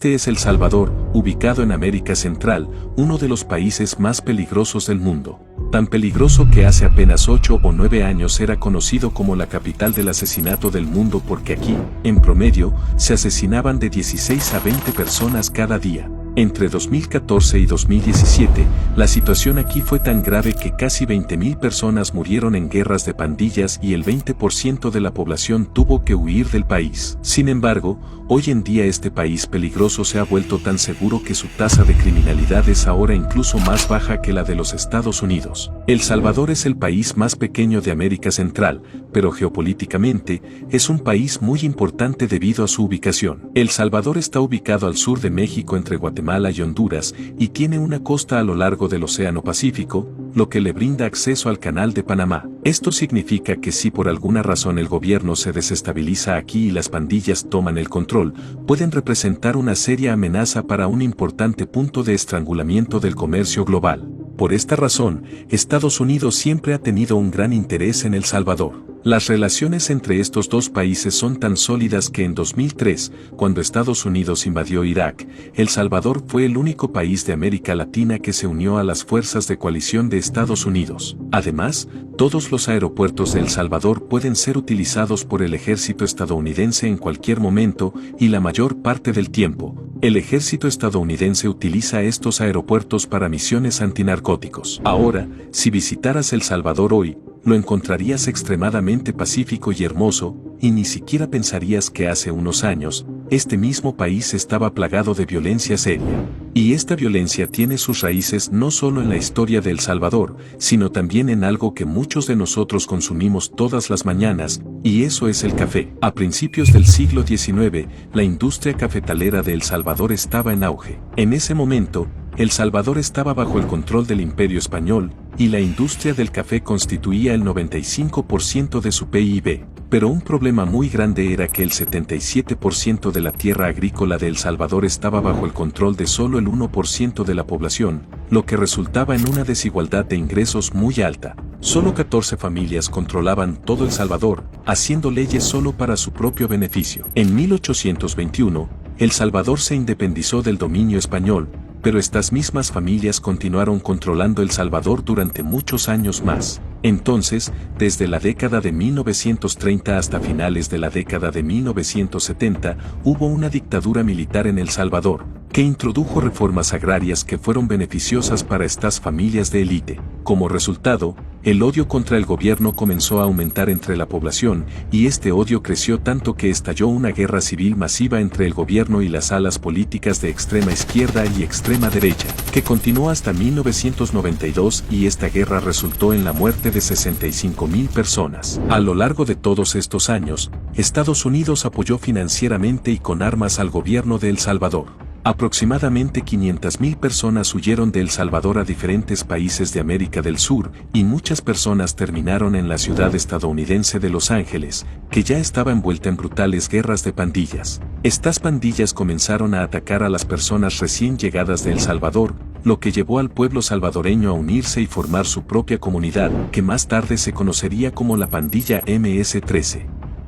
Este es El Salvador, ubicado en América Central, uno de los países más peligrosos del mundo. Tan peligroso que hace apenas 8 o 9 años era conocido como la capital del asesinato del mundo porque aquí, en promedio, se asesinaban de 16 a 20 personas cada día. Entre 2014 y 2017, la situación aquí fue tan grave que casi 20.000 personas murieron en guerras de pandillas y el 20% de la población tuvo que huir del país. Sin embargo, hoy en día este país peligroso se ha vuelto tan seguro que su tasa de criminalidad es ahora incluso más baja que la de los Estados Unidos. El Salvador es el país más pequeño de América Central, pero geopolíticamente es un país muy importante debido a su ubicación. El Salvador está ubicado al sur de México entre Guatemala y Honduras y tiene una costa a lo largo del Océano Pacífico, lo que le brinda acceso al Canal de Panamá. Esto significa que si por alguna razón el gobierno se desestabiliza aquí y las pandillas toman el control, pueden representar una seria amenaza para un importante punto de estrangulamiento del comercio global. Por esta razón, Estados Unidos siempre ha tenido un gran interés en El Salvador. Las relaciones entre estos dos países son tan sólidas que en 2003, cuando Estados Unidos invadió Irak, El Salvador fue el único país de América Latina que se unió a las fuerzas de coalición de Estados Unidos. Además, todos los aeropuertos de El Salvador pueden ser utilizados por el ejército estadounidense en cualquier momento y la mayor parte del tiempo. El ejército estadounidense utiliza estos aeropuertos para misiones antinarcóticos. Ahora, si visitaras El Salvador hoy, lo encontrarías extremadamente pacífico y hermoso, y ni siquiera pensarías que hace unos años, este mismo país estaba plagado de violencia seria. Y esta violencia tiene sus raíces no solo en la historia de El Salvador, sino también en algo que muchos de nosotros consumimos todas las mañanas, y eso es el café. A principios del siglo XIX, la industria cafetalera de El Salvador estaba en auge. En ese momento, El Salvador estaba bajo el control del Imperio Español, y la industria del café constituía el 95% de su PIB. Pero un problema muy grande era que el 77% de la tierra agrícola de El Salvador estaba bajo el control de solo el 1% de la población, lo que resultaba en una desigualdad de ingresos muy alta. Solo 14 familias controlaban todo El Salvador, haciendo leyes solo para su propio beneficio. En 1821, El Salvador se independizó del dominio español, pero estas mismas familias continuaron controlando El Salvador durante muchos años más. Entonces, desde la década de 1930 hasta finales de la década de 1970, hubo una dictadura militar en El Salvador, que introdujo reformas agrarias que fueron beneficiosas para estas familias de élite. Como resultado, el odio contra el gobierno comenzó a aumentar entre la población, y este odio creció tanto que estalló una guerra civil masiva entre el gobierno y las alas políticas de extrema izquierda y extrema derecha, que continuó hasta 1992 y esta guerra resultó en la muerte de 65.000 personas. A lo largo de todos estos años, Estados Unidos apoyó financieramente y con armas al gobierno de El Salvador. Aproximadamente 500.000 personas huyeron de El Salvador a diferentes países de América del Sur, y muchas personas terminaron en la ciudad estadounidense de Los Ángeles, que ya estaba envuelta en brutales guerras de pandillas. Estas pandillas comenzaron a atacar a las personas recién llegadas de El Salvador, lo que llevó al pueblo salvadoreño a unirse y formar su propia comunidad, que más tarde se conocería como la pandilla MS-13.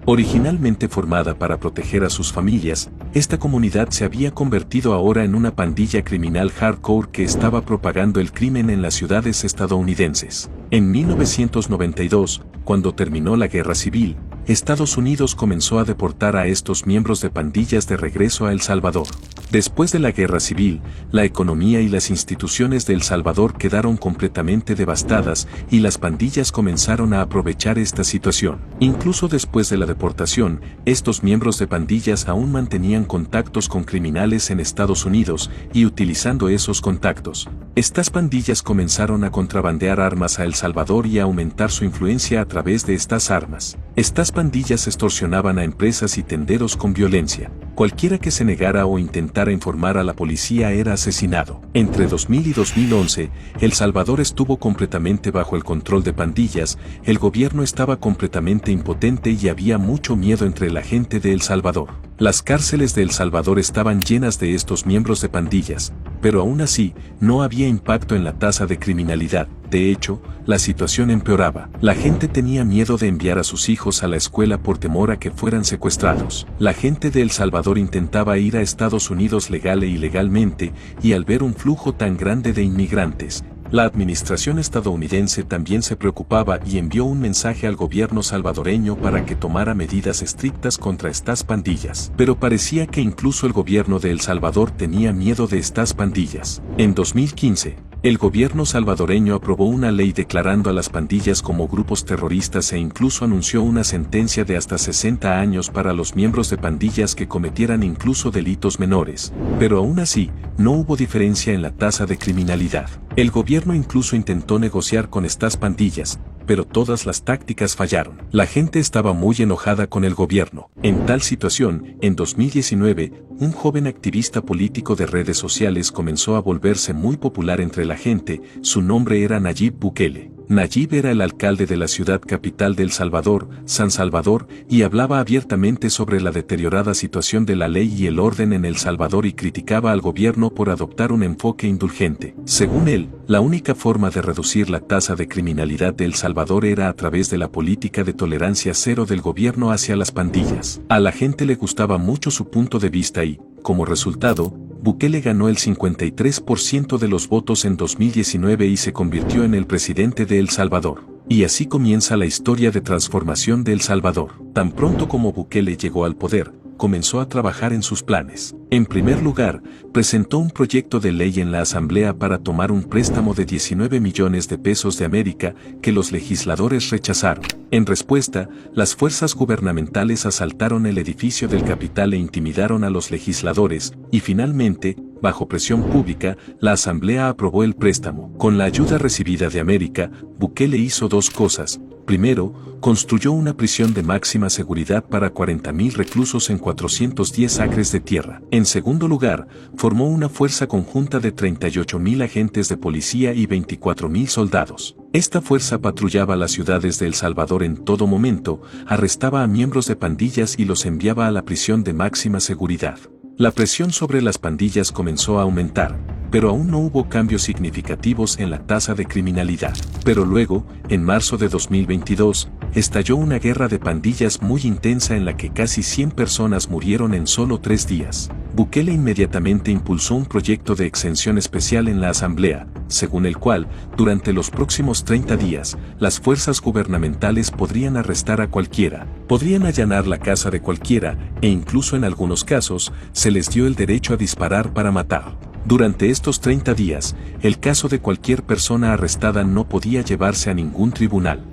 Originalmente formada para proteger a sus familias, esta comunidad se había convertido ahora en una pandilla criminal hardcore que estaba propagando el crimen en las ciudades estadounidenses. En 1992, cuando terminó la guerra civil, Estados Unidos comenzó a deportar a estos miembros de pandillas de regreso a El Salvador. Después de la guerra civil, la economía y las instituciones de El Salvador quedaron completamente devastadas y las pandillas comenzaron a aprovechar esta situación. Incluso después de la deportación, estos miembros de pandillas aún mantenían contactos con criminales en Estados Unidos y utilizando esos contactos, estas pandillas comenzaron a contrabandear armas a El Salvador y a aumentar su influencia a través de estas armas. Estas pandillas extorsionaban a empresas y tenderos con violencia. Cualquiera que se negara o intentara informar a la policía era asesinado. Entre 2000 y 2011, El Salvador estuvo completamente bajo el control de pandillas, el gobierno estaba completamente impotente y había mucho miedo entre la gente de El Salvador. Las cárceles de El Salvador estaban llenas de estos miembros de pandillas, pero aún así, no había impacto en la tasa de criminalidad. De hecho, la situación empeoraba. La gente tenía miedo de enviar a sus hijos a la escuela por temor a que fueran secuestrados. La gente de El Salvador intentaba ir a Estados Unidos legal e ilegalmente, y al ver un flujo tan grande de inmigrantes, la administración estadounidense también se preocupaba y envió un mensaje al gobierno salvadoreño para que tomara medidas estrictas contra estas pandillas. Pero parecía que incluso el gobierno de El Salvador tenía miedo de estas pandillas. En 2015, el gobierno salvadoreño aprobó una ley declarando a las pandillas como grupos terroristas e incluso anunció una sentencia de hasta 60 años para los miembros de pandillas que cometieran incluso delitos menores. Pero aún así, no hubo diferencia en la tasa de criminalidad. El gobierno incluso intentó negociar con estas pandillas, pero todas las tácticas fallaron. La gente estaba muy enojada con el gobierno. En tal situación, en 2019, un joven activista político de redes sociales comenzó a volverse muy popular entre la gente. Su nombre era Nayib Bukele. Nayib era el alcalde de la ciudad capital de El Salvador, San Salvador, y hablaba abiertamente sobre la deteriorada situación de la ley y el orden en El Salvador y criticaba al gobierno por adoptar un enfoque indulgente. Según él, la única forma de reducir la tasa de criminalidad de El Salvador era a través de la política de tolerancia cero del gobierno hacia las pandillas. A la gente le gustaba mucho su punto de vista y, como resultado, Bukele ganó el 53% de los votos en 2019 y se convirtió en el presidente de El Salvador. Y así comienza la historia de transformación de El Salvador. Tan pronto como Bukele llegó al poder, comenzó a trabajar en sus planes. En primer lugar, presentó un proyecto de ley en la Asamblea para tomar un préstamo de 19 millones de pesos de América que los legisladores rechazaron. En respuesta, las fuerzas gubernamentales asaltaron el edificio del Capital e intimidaron a los legisladores, y finalmente, bajo presión pública, la Asamblea aprobó el préstamo. Con la ayuda recibida de América, Bukele hizo dos cosas. Primero, construyó una prisión de máxima seguridad para 40.000 reclusos en 410 acres de tierra. En segundo lugar, formó una fuerza conjunta de 38.000 agentes de policía y 24.000 soldados. Esta fuerza patrullaba las ciudades de El Salvador en todo momento, arrestaba a miembros de pandillas y los enviaba a la prisión de máxima seguridad. La presión sobre las pandillas comenzó a aumentar, pero aún no hubo cambios significativos en la tasa de criminalidad. Pero luego, en marzo de 2022, estalló una guerra de pandillas muy intensa en la que casi 100 personas murieron en solo 3 días. Bukele inmediatamente impulsó un proyecto de exención especial en la Asamblea, según el cual, durante los próximos 30 días, las fuerzas gubernamentales podrían arrestar a cualquiera, podrían allanar la casa de cualquiera, e incluso en algunos casos, se les dio el derecho a disparar para matar. Durante estos 30 días, el caso de cualquier persona arrestada no podía llevarse a ningún tribunal.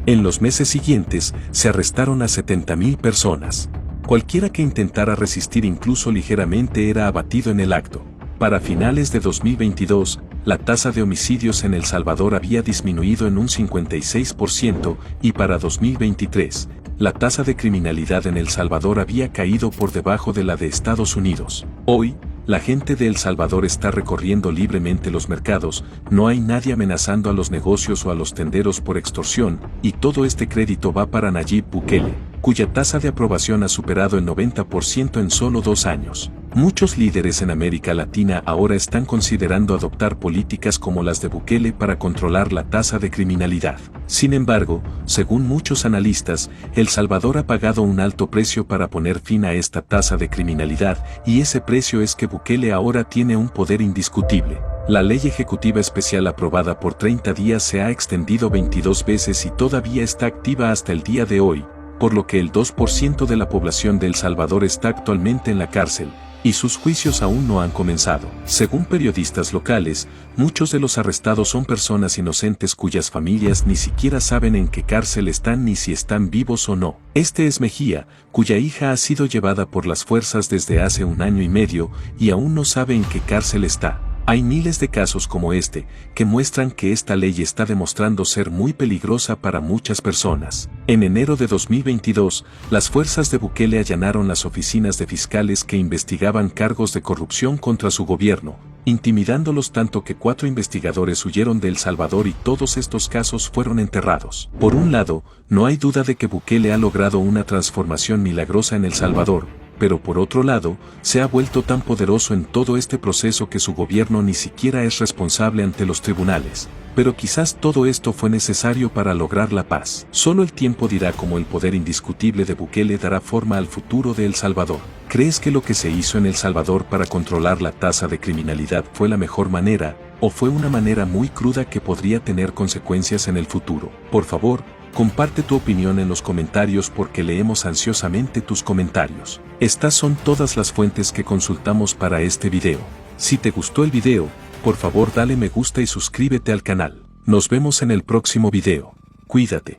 En los meses siguientes, se arrestaron a 70.000 personas. Cualquiera que intentara resistir incluso ligeramente era abatido en el acto. Para finales de 2022, la tasa de homicidios en El Salvador había disminuido en un 56% y para 2023, la tasa de criminalidad en El Salvador había caído por debajo de la de Estados Unidos. Hoy, la gente de El Salvador está recorriendo libremente los mercados, no hay nadie amenazando a los negocios o a los tenderos por extorsión, y todo este crédito va para Nayib Bukele, cuya tasa de aprobación ha superado el 90% en solo 2 años. Muchos líderes en América Latina ahora están considerando adoptar políticas como las de Bukele para controlar la tasa de criminalidad. Sin embargo, según muchos analistas, El Salvador ha pagado un alto precio para poner fin a esta tasa de criminalidad, y ese precio es que Bukele ahora tiene un poder indiscutible. La ley ejecutiva especial aprobada por 30 días se ha extendido 22 veces y todavía está activa hasta el día de hoy, por lo que el 2% de la población de El Salvador está actualmente en la cárcel, y sus juicios aún no han comenzado. Según periodistas locales, muchos de los arrestados son personas inocentes cuyas familias ni siquiera saben en qué cárcel están ni si están vivos o no. Este es Mejía, cuya hija ha sido llevada por las fuerzas desde hace 1 año y medio y aún no sabe en qué cárcel está. Hay miles de casos como este, que muestran que esta ley está demostrando ser muy peligrosa para muchas personas. En enero de 2022, las fuerzas de Bukele allanaron las oficinas de fiscales que investigaban cargos de corrupción contra su gobierno, intimidándolos tanto que 4 investigadores huyeron de El Salvador y todos estos casos fueron enterrados. Por un lado, no hay duda de que Bukele ha logrado una transformación milagrosa en El Salvador, pero por otro lado, se ha vuelto tan poderoso en todo este proceso que su gobierno ni siquiera es responsable ante los tribunales. Pero quizás todo esto fue necesario para lograr la paz. Solo el tiempo dirá cómo el poder indiscutible de Bukele dará forma al futuro de El Salvador. ¿Crees que lo que se hizo en El Salvador para controlar la tasa de criminalidad fue la mejor manera, o fue una manera muy cruda que podría tener consecuencias en el futuro? Por favor, comparte tu opinión en los comentarios porque leemos ansiosamente tus comentarios. Estas son todas las fuentes que consultamos para este video. Si te gustó el video, por favor dale me gusta y suscríbete al canal. Nos vemos en el próximo video. Cuídate.